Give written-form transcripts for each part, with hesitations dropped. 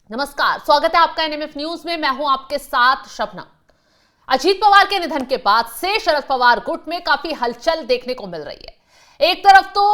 नमस्कार, स्वागत है आपका एनएमएफ न्यूज में। मैं हूं आपके साथ शबनम। अजीत पवार के निधन के बाद से शरद पवार गुट में काफी हलचल देखने को मिल रही है। एक तरफ तो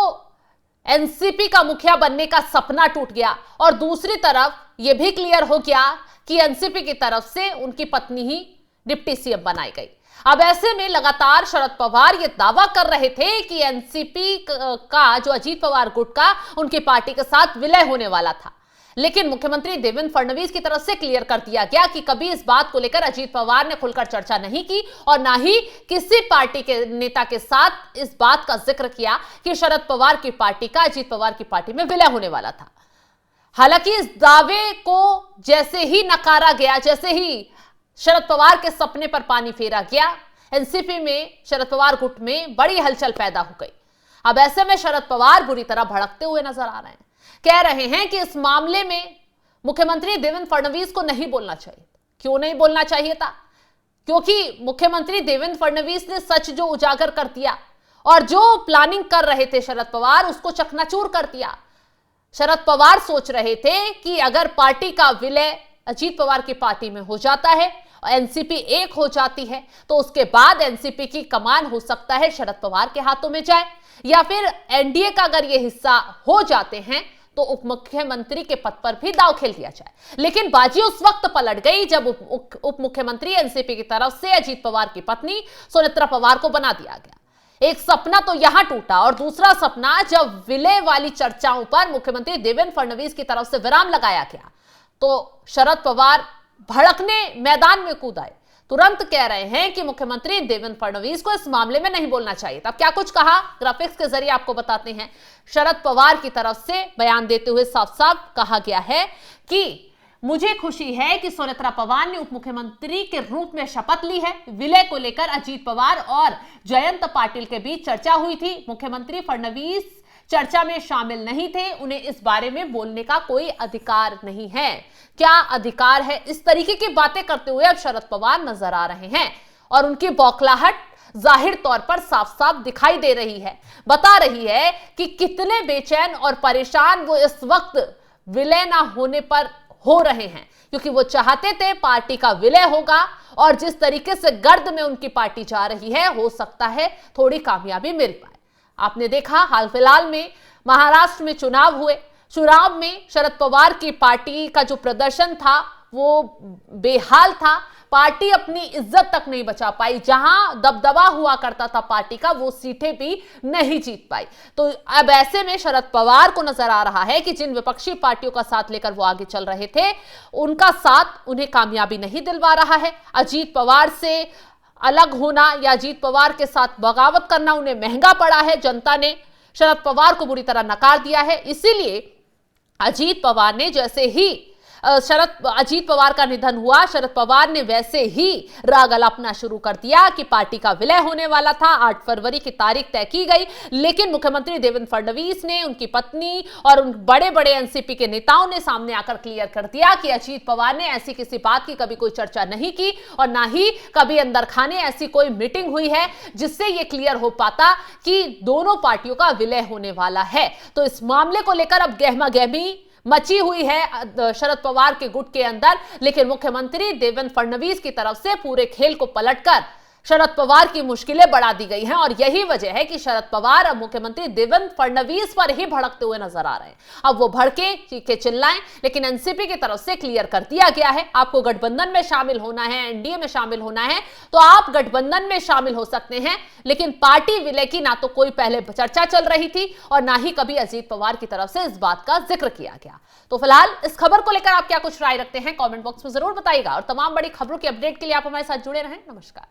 एनसीपी का मुखिया बनने का सपना टूट गया और दूसरी तरफ यह भी क्लियर हो गया कि एनसीपी की तरफ से उनकी पत्नी ही डिप्टी सीएम बनाई गई। अब ऐसे में लगातार शरद पवार ये दावा कर रहे थे कि एनसीपी का जो अजीत पवार गुट का उनकी पार्टी के साथ विलय होने वाला था, लेकिन मुख्यमंत्री देवेंद्र फडणवीस की तरफ से क्लियर कर दिया गया कि कभी इस बात को लेकर अजीत पवार ने खुलकर चर्चा नहीं की और ना ही किसी पार्टी के नेता के साथ इस बात का जिक्र किया कि शरद पवार की पार्टी का अजीत पवार की पार्टी में विलय होने वाला था। हालांकि इस दावे को जैसे ही नकारा गया, जैसे ही शरद पवार के सपने पर पानी फेरा गया, एनसीपी में शरद पवार गुट में बड़ी हलचल पैदा हो गई। अब ऐसे में शरद पवार बुरी तरह भड़कते हुए नजर आ रहे हैं। कह रहे हैं कि इस मामले में मुख्यमंत्री देवेंद्र फडणवीस को नहीं बोलना चाहिए। क्यों नहीं बोलना चाहिए था? क्योंकि मुख्यमंत्री देवेंद्र फडणवीस ने सच जो उजागर कर दिया और जो प्लानिंग कर रहे थे शरद पवार, उसको चकनाचूर कर दिया। शरद पवार सोच रहे थे कि अगर पार्टी का विलय अजीत पवार की पार्टी में हो जाता है और एनसीपी एक हो जाती है तो उसके बाद एनसीपी की कमान हो सकता है शरद पवार के हाथों में जाए, या फिर एनडीए का अगर यह हिस्सा हो जाते हैं तो उप मुख्यमंत्री के पद पर भी दांव खेल दिया जाए। लेकिन बाजी उस वक्त पलट गई जब उप मुख्यमंत्री एनसीपी की तरफ से अजीत पवार की पत्नी सुनेत्रा पवार को बना दिया गया। एक सपना तो यहां टूटा और दूसरा सपना जब विलय वाली चर्चाओं पर मुख्यमंत्री देवेंद्र फडणवीस की तरफ से विराम लगाया गया तो शरद पवार भड़कने मैदान में कूद आए। तुरंत कह रहे हैं कि मुख्यमंत्री देवेंद्र फडणवीस को इस मामले में नहीं बोलना चाहिए था। क्या कुछ कहा, ग्राफिक्स के जरिए आपको बताते हैं। शरद पवार की तरफ से बयान देते हुए साफ साफ कहा गया है कि मुझे खुशी है कि सुनेत्रा पवार ने उप मुख्यमंत्री के रूप में शपथ ली है। विलय को लेकर अजीत पवार और जयंत पाटिल के बीच चर्चा हुई थी। मुख्यमंत्री फडणवीस चर्चा में शामिल नहीं थे, उन्हें इस बारे में बोलने का कोई अधिकार नहीं है। क्या अधिकार है? इस तरीके की बातें करते हुए अब शरद पवार नजर आ रहे हैं और उनकी बौखलाहट जाहिर तौर पर साफ साफ दिखाई दे रही है। बता रही है कि कितने बेचैन और परेशान वो इस वक्त विलय ना होने पर हो रहे हैं, क्योंकि वो चाहते थे पार्टी का विलय होगा और जिस तरीके से गर्द में उनकी पार्टी जा रही है, हो सकता है थोड़ी कामयाबी मिल पाए। आपने देखा हाल फिलहाल में महाराष्ट्र में चुनाव हुए। चुनाव में शरद पवार की पार्टी का जो प्रदर्शन था वो बेहाल था। पार्टी अपनी इज्जत तक नहीं बचा पाई। जहां दबदबा हुआ करता था पार्टी का, वो सीटें भी नहीं जीत पाई। तो अब ऐसे में शरद पवार को नजर आ रहा है कि जिन विपक्षी पार्टियों का साथ लेकर वो आगे चल रहे थे, उनका साथ उन्हें कामयाबी नहीं दिलवा रहा है। अजीत पवार से अलग होना या अजीत पवार के साथ बगावत करना उन्हें महंगा पड़ा है। जनता ने शरद पवार को बुरी तरह नकार दिया है। इसीलिए अजीत पवार ने जैसे ही अजीत पवार का निधन हुआ, शरद पवार ने वैसे ही राग अलापना शुरू कर दिया कि पार्टी का विलय होने वाला था। 8 फरवरी की तारीख तय की गई, लेकिन मुख्यमंत्री देवेंद्र फडणवीस ने, उनकी पत्नी और उन बड़े बड़े एनसीपी के नेताओं ने सामने आकर क्लियर कर दिया कि अजीत पवार ने ऐसी किसी बात की कभी कोई चर्चा नहीं की और ना ही कभी अंदर खाने ऐसी कोई मीटिंग हुई है जिससे यह क्लियर हो पाता कि दोनों पार्टियों का विलय होने वाला है। तो इस मामले को लेकर अब गहमा गहमी मची हुई है शरद पवार के गुट के अंदर, लेकिन मुख्यमंत्री देवेंद्र फडणवीस की तरफ से पूरे खेल को पलटकर शरद पवार की मुश्किलें बढ़ा दी गई हैं और यही वजह है कि शरद पवार अब मुख्यमंत्री देवेंद्र फडणवीस पर ही भड़कते हुए नजर आ रहे हैं। अब वो भड़के, चीखे, चिल्लाएं, लेकिन एनसीपी की तरफ से क्लियर कर दिया गया है आपको गठबंधन में शामिल होना है, एनडीए में शामिल होना है तो आप गठबंधन में शामिल हो सकते हैं, लेकिन पार्टी विलय की ना तो कोई पहले चर्चा चल रही थी और ना ही कभी अजीत पवार की तरफ से इस बात का जिक्र किया गया। तो फिलहाल इस खबर को लेकर आप क्या कुछ राय रखते हैं, कमेंट बॉक्स में जरूर बताइएगा और तमाम बड़ी खबरों की अपडेट के लिए आप हमारे साथ जुड़े रहें। नमस्कार।